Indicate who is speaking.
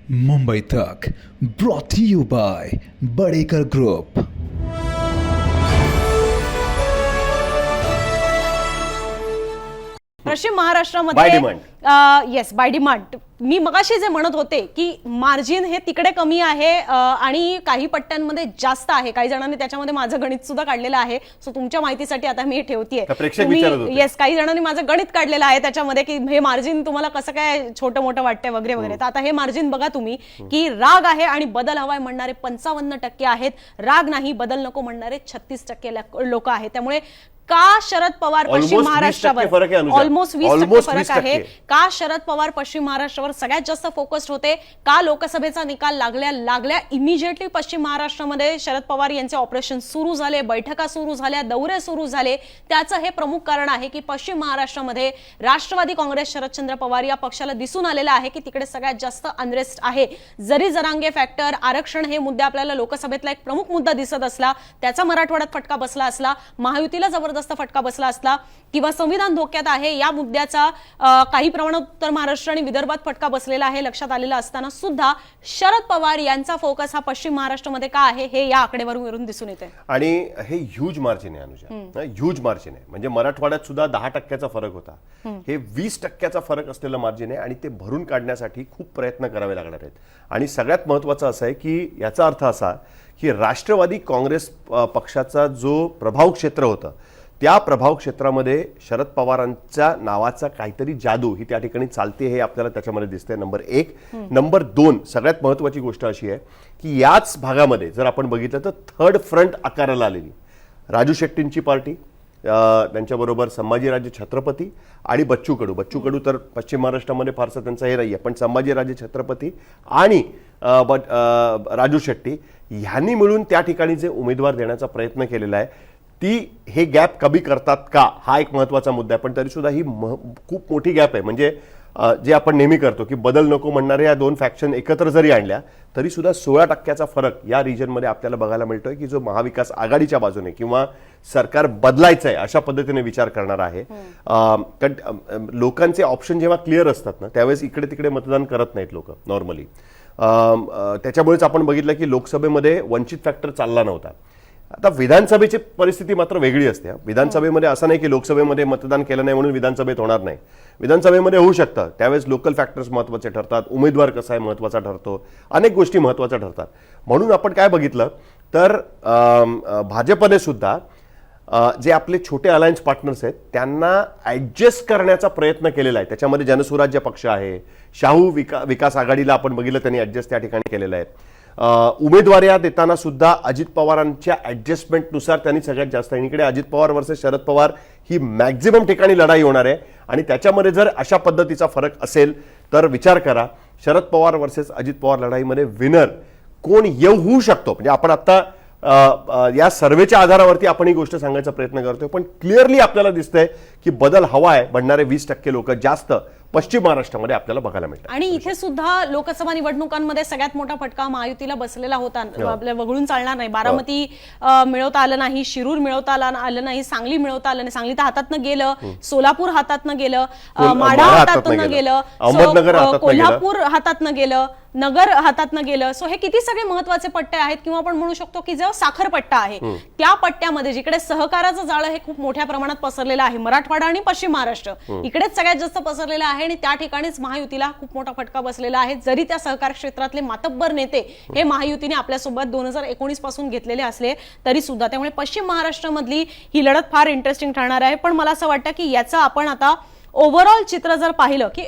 Speaker 1: मुंबई तक brought to you by Badekar group.
Speaker 2: पश्चिम महाराष्ट्रामध्ये येस बाय डिमांड मी मगाशी जे म्हणत होते की मार्जिन हे तिकडे कमी आहे आणि काही पट्ट्यांमध्ये जास्त आहे, काही जणांनी त्याच्यामध्ये माझं गणित सुद्धा काढलेलं आहे। सो तुमच्या माहितीसाठी आता मी हे ठेवतेय। येस काही जणांनी माझं गणित काढलेलं आहे त्याच्यामध्ये की हे मार्जिन तुम्हाला कसं काय छोटं मोठं वाटतंय वगैरे वगैरे। तर आता हे मार्जिन बघा तुम्ही की राग आहे आणि बदल हवाय म्हणणारे 55% आहेत, राग नाही बदल नको म्हणणारे 36% लोक आहेत। त्यामुळे का शरद पवार पश्चिम महाराष्ट्रावर ऑलमोस्ट 20% फरक आहे, का शरद पवार पश्चिम महाराष्ट्रावर सगळ्यात जास्त फोकस्ड होते, का लोकसभेचा निकाल लागल्या इमिजिएटली पश्चिम महाराष्ट्रामध्ये शरद पवार यांचे ऑपरेशन सुरू झाले, बैठका सुरू झाल्या, दौरे सुरू झाले। त्याचं हे प्रमुख कारण आहे की पश्चिम महाराष्ट्रामध्ये राष्ट्रवादी काँग्रेस शरदचंद्र पवार या पक्षाला दिसून आलेलं आहे की तिकडे सगळ्यात जास्त अनरेस्ट आहे। जरी जरांगे फॅक्टर आरक्षण हे मुद्दे आपल्याला लोकसभेतला एक प्रमुख मुद्दा दिसत असला, त्याचा मराठवाड्यात फटका बसला असला, महायुतीला जबरदस्त फटका बसला असला किंवा संविधान धोक्यात आहे या मुद्द्याचा काही प्रमाणात उत्तर महाराष्ट्र आणि विदर्भात फटका बसलेला आहे लक्षात आलेला असताना सुद्धा शरद पवार यांचा फोकस हा पश्चिम महाराष्ट्रामध्ये का आहे हे या आकडेवारीवरून दिसून येते।
Speaker 3: आणि हे ह्यूज मार्जिन आहे अनुजा, ह्यूज मार्जिन आहे। म्हणजे मराठवाड्यात सुद्धा 10% फरक होता, हे 20% फरक असलेलं मार्जिन आहे आणि ते भरून काढण्यासाठी खूप प्रयत्न करावे लागणार आहेत। आणि सगळ्यात महत्त्वाचं असं आहे की याचा अर्थ असा की राष्ट्रवादी काँग्रेस पक्षाचा जो प्रभाव क्षेत्र होतं त्या प्रभाव क्षेत्रामध्ये शरद पवारांच्या नावाचा काहीतरी जादू ही त्या ठिकाणी चालते हे आपल्याला त्याच्यामध्ये दिसतंय। नंबर 1। नंबर 2 सगळ्यात महत्त्वाची गोष्ट अशी आहे की याच भागामध्ये जर आपण बघितलं तर थर्ड फ्रंट आकाराला आलेली राजू शेट्टींची पार्टी, त्यांच्याबरोबर संभाजीराजे छत्रपती आणि बच्चू कडू तर पश्चिम महाराष्ट्रामध्ये फारसं त्यांचं हे नाहीये, पण संभाजीराजे छत्रपती आणि राजू शेट्टी ह्यांनी मिळून त्या ठिकाणी जे उमेदवार देण्याचा प्रयत्न केलेला आहे ती हे गॅप कमी करतात का हा एक महत्त्वाचा मुद्दा आहे। पण तरी सुद्धा ही खूप मोठी गॅप आहे। म्हणजे जे आपण नेहमी करतो की बदल नको म्हणणारे या दोन फॅक्शन एकत्र जरी आणल्या तरी सुद्धा 16% फरक या रिजनमध्ये आपल्याला बघायला मिळतोय की जो महाविकास आघाडीच्या बाजूने किंवा सरकार बदलायचं आहे अशा पद्धतीने विचार करणार आहे। कारण लोकांचे ऑप्शन जेव्हा क्लिअर असतात ना त्यावेळेस इकडे तिकडे मतदान करत नाहीत लोक नॉर्मली। त्याच्यामुळेच आपण बघितलं की लोकसभेमध्ये वंचित फॅक्टर चालला नव्हता। आता विधानसभेची परिस्थिती मात्र वेगळी असते। विधानसभेमध्ये असं नाही की लोकसभेमध्ये मतदान केलं नाही म्हणून विधानसभेत होणार नाही, विधानसभेमध्ये होऊ शकतं। त्यावेळेस लोकल फॅक्टर्स महत्त्वाचे ठरतात, उमेदवार कसा आहे महत्त्वाचा ठरतो, अनेक गोष्टी महत्त्वाच्या ठरतात। म्हणून आपण काय बघितलं तर भाजपने सुद्धा जे आपले छोटे अलायन्स पार्टनर्स आहेत त्यांना ऍडजस्ट करण्याचा प्रयत्न केलेला आहे। त्याच्यामध्ये जनसुराज्य पक्ष आहे, शाहू विकास आघाडीला आपण बघितलं त्यांनी ऍडजस्ट त्या ठिकाणी केलेलं आहे। उमेदवाऱ्या देताना सुद्धा अजित पवारांच्या ऍडजस्टमेंटनुसार त्यांनी सगळ्यात जास्त, इकडे अजित पवार वर्सेस शरद पवार ही मॅक्झिमम ठिकाणी लढाई होणार आहे। आणि त्याच्यामध्ये जर अशा पद्धतीचा फरक असेल तर विचार करा शरद पवार वर्सेस अजित पवार लढाईमध्ये विनर कोण होऊ शकतो। म्हणजे आपण आता या सर्वेच्या आधारावरती आपण ही गोष्ट सांगायचा प्रयत्न करतोय, पण क्लिअरली आपल्याला दिसतंय की बदल हवा आहे म्हणणारे 20% लोक जास्त पश्चिम महाराष्ट्रामध्ये आपल्याला बघायला मिळतात।
Speaker 2: आणि इथे सुद्धा लोकसभा निवडणुकांमध्ये सगळ्यात मोठा फटका महायुतीला बसलेला होता, आपल्या वगळून चालणार नाही। बारामती मिळवता आलं नाही, शिरूर मिळवता आलं नाही, सांगली मिळवता आलं नाही, सांगली तर हातातनं गेलं, सोलापूर हातातनं गेलं, माढा हातातनं गेलं, कोल्हापूर हातातनं गेलं, नगर हातातनं गेलं। सो हे किती सगळे महत्वाचे पट्टे आहेत किंवा आपण म्हणू शकतो की जो साखर पट्टा आहे त्या पट्ट्यामध्ये जिकडे सहकाराचं जाळं हे खूप मोठ्या प्रमाणात पसरलेलं आहे, मराठवाडा आणि पश्चिम महाराष्ट्र इकडेच सगळ्यात जास्त पसरलेलं आहे आणि त्या ठिकाणीच महायुतीला खूप मोठा फटका बसलेला आहे। जरी त्या सहकार क्षेत्रातले मातब्बर नेते हे महायुतीने आपल्यासोबत 2019 पासून घेतलेले असले तरी सुद्धा, त्यामुळे पश्चिम महाराष्ट्रामधली ही लढत फार इंटरेस्टिंग ठरणार आहे। पण मला असं वाटतं की याचं आपण आता ओव्हरऑल चित्र जर पाहिलं की